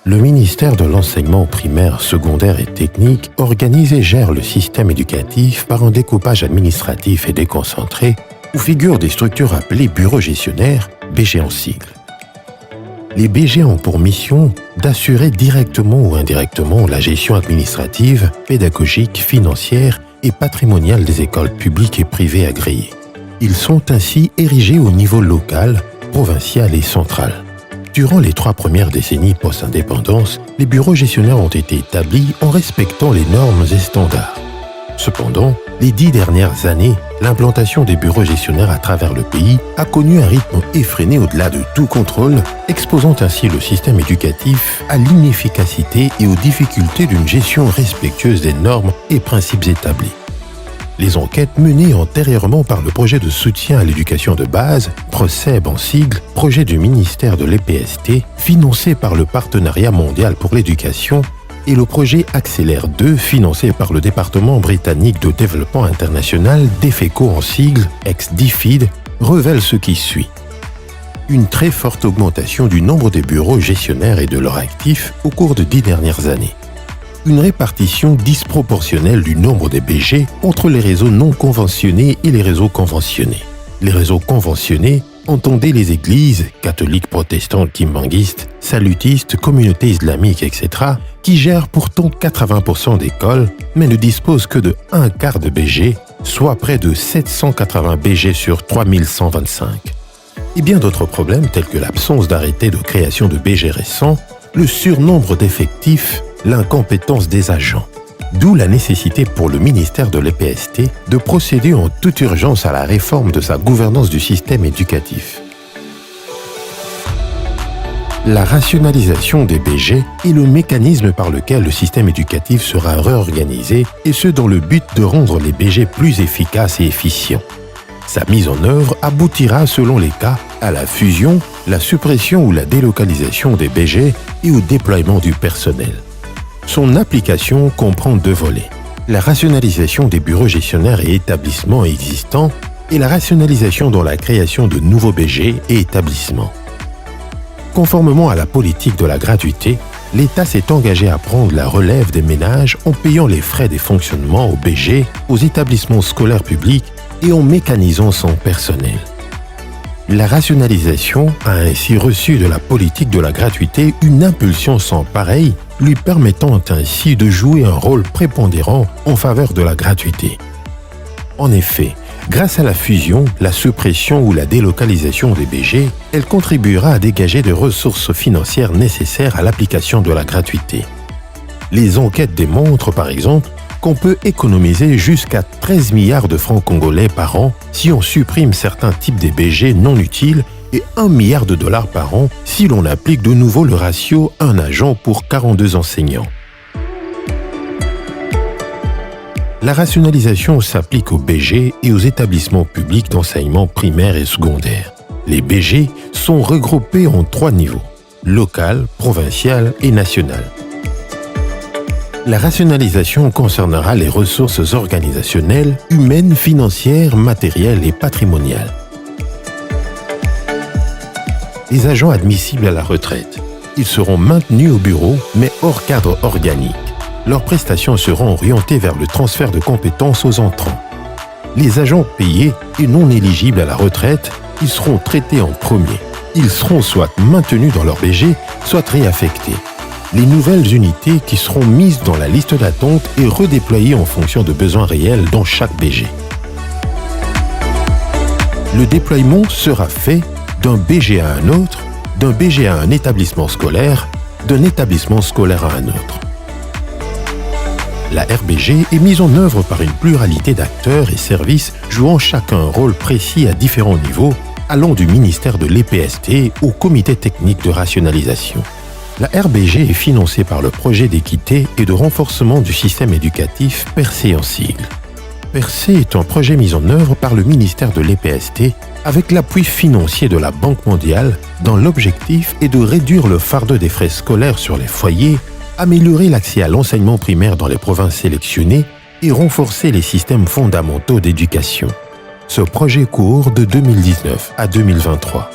Le ministère de l'enseignement primaire, secondaire et technique organise et gère le système éducatif par un découpage administratif et déconcentré où figurent des structures appelées bureaux gestionnaires, BG en sigle. Les BG ont pour mission d'assurer directement ou indirectement la gestion administrative, pédagogique, financière et patrimoniale des écoles publiques et privées agréées. Ils sont ainsi érigés au niveau local, provincial et central. Durant les 3 premières décennies post-indépendance, les bureaux gestionnaires ont été établis en respectant les normes et standards. Cependant, les 10 dernières années, l'implantation des bureaux gestionnaires à travers le pays a connu un rythme effréné au-delà de tout contrôle, exposant ainsi le système éducatif à l'inefficacité et aux difficultés d'une gestion respectueuse des normes et principes établis. Les enquêtes menées antérieurement par le projet de soutien à l'éducation de base, PROCEB en sigle, projet du ministère de l'EPST, financé par le Partenariat mondial pour l'éducation, et le projet Accélère 2, financé par le département britannique de développement international DEFECO en sigle, ex-DFID, révèlent ce qui suit. Une très forte augmentation du nombre des bureaux gestionnaires et de leurs actifs au cours de 10 dernières années. Une répartition disproportionnelle du nombre des BG entre les réseaux non conventionnés et les réseaux conventionnés. Les réseaux conventionnés entendaient les églises, catholiques, protestantes, kimbanguistes, salutistes, communautés islamiques, etc., qui gèrent pourtant 80% d'écoles, mais ne disposent que de 1/4 de BG, soit près de 780 BG sur 3125. Et bien d'autres problèmes tels que l'absence d'arrêté de création de BG récents, le surnombre d'effectifs, l'incompétence des agents. D'où la nécessité pour le ministère de l'EPST de procéder en toute urgence à la réforme de sa gouvernance du système éducatif. La rationalisation des BG est le mécanisme par lequel le système éducatif sera réorganisé, et ce dans le but de rendre les BG plus efficaces et efficients. Sa mise en œuvre aboutira selon les cas à la fusion, la suppression ou la délocalisation des BG et au déploiement du personnel. Son application comprend 2 volets. La rationalisation des bureaux gestionnaires et établissements existants et la rationalisation dans la création de nouveaux BG et établissements. Conformément à la politique de la gratuité, l'État s'est engagé à prendre la relève des ménages en payant les frais des fonctionnements aux BG, aux établissements scolaires publics et en mécanisant son personnel. La rationalisation a ainsi reçu de la politique de la gratuité une impulsion sans pareille, lui permettant ainsi de jouer un rôle prépondérant en faveur de la gratuité. En effet, grâce à la fusion, la suppression ou la délocalisation des BG, elle contribuera à dégager des ressources financières nécessaires à l'application de la gratuité. Les enquêtes démontrent par exemple qu'on peut économiser jusqu'à 13 milliards de francs congolais par an si on supprime certains types de BG non utiles et 1 milliard de dollars par an si l'on applique de nouveau le ratio 1 agent pour 42 enseignants. La rationalisation s'applique aux BG et aux établissements publics d'enseignement primaire et secondaire. Les BG sont regroupés en 3 niveaux, local, provincial et national. La rationalisation concernera les ressources organisationnelles, humaines, financières, matérielles et patrimoniales. Les agents admissibles à la retraite. Ils seront maintenus au bureau, mais hors cadre organique. Leurs prestations seront orientées vers le transfert de compétences aux entrants. Les agents payés et non éligibles à la retraite, ils seront traités en premier. Ils seront soit maintenus dans leur BG, soit réaffectés. Les nouvelles unités qui seront mises dans la liste d'attente et redéployées en fonction de besoins réels dans chaque BG. Le déploiement sera fait d'un BG à un autre, d'un BG à un établissement scolaire, d'un établissement scolaire à un autre. La RBG est mise en œuvre par une pluralité d'acteurs et services jouant chacun un rôle précis à différents niveaux, allant du ministère de l'EPST au comité technique de rationalisation. La RBG est financée par le projet d'équité et de renforcement du système éducatif PERCE en sigle. PERCE est un projet mis en œuvre par le ministère de l'EPST avec l'appui financier de la Banque mondiale dont l'objectif est de réduire le fardeau des frais scolaires sur les foyers, améliorer l'accès à l'enseignement primaire dans les provinces sélectionnées et renforcer les systèmes fondamentaux d'éducation. Ce projet court de 2019 à 2023.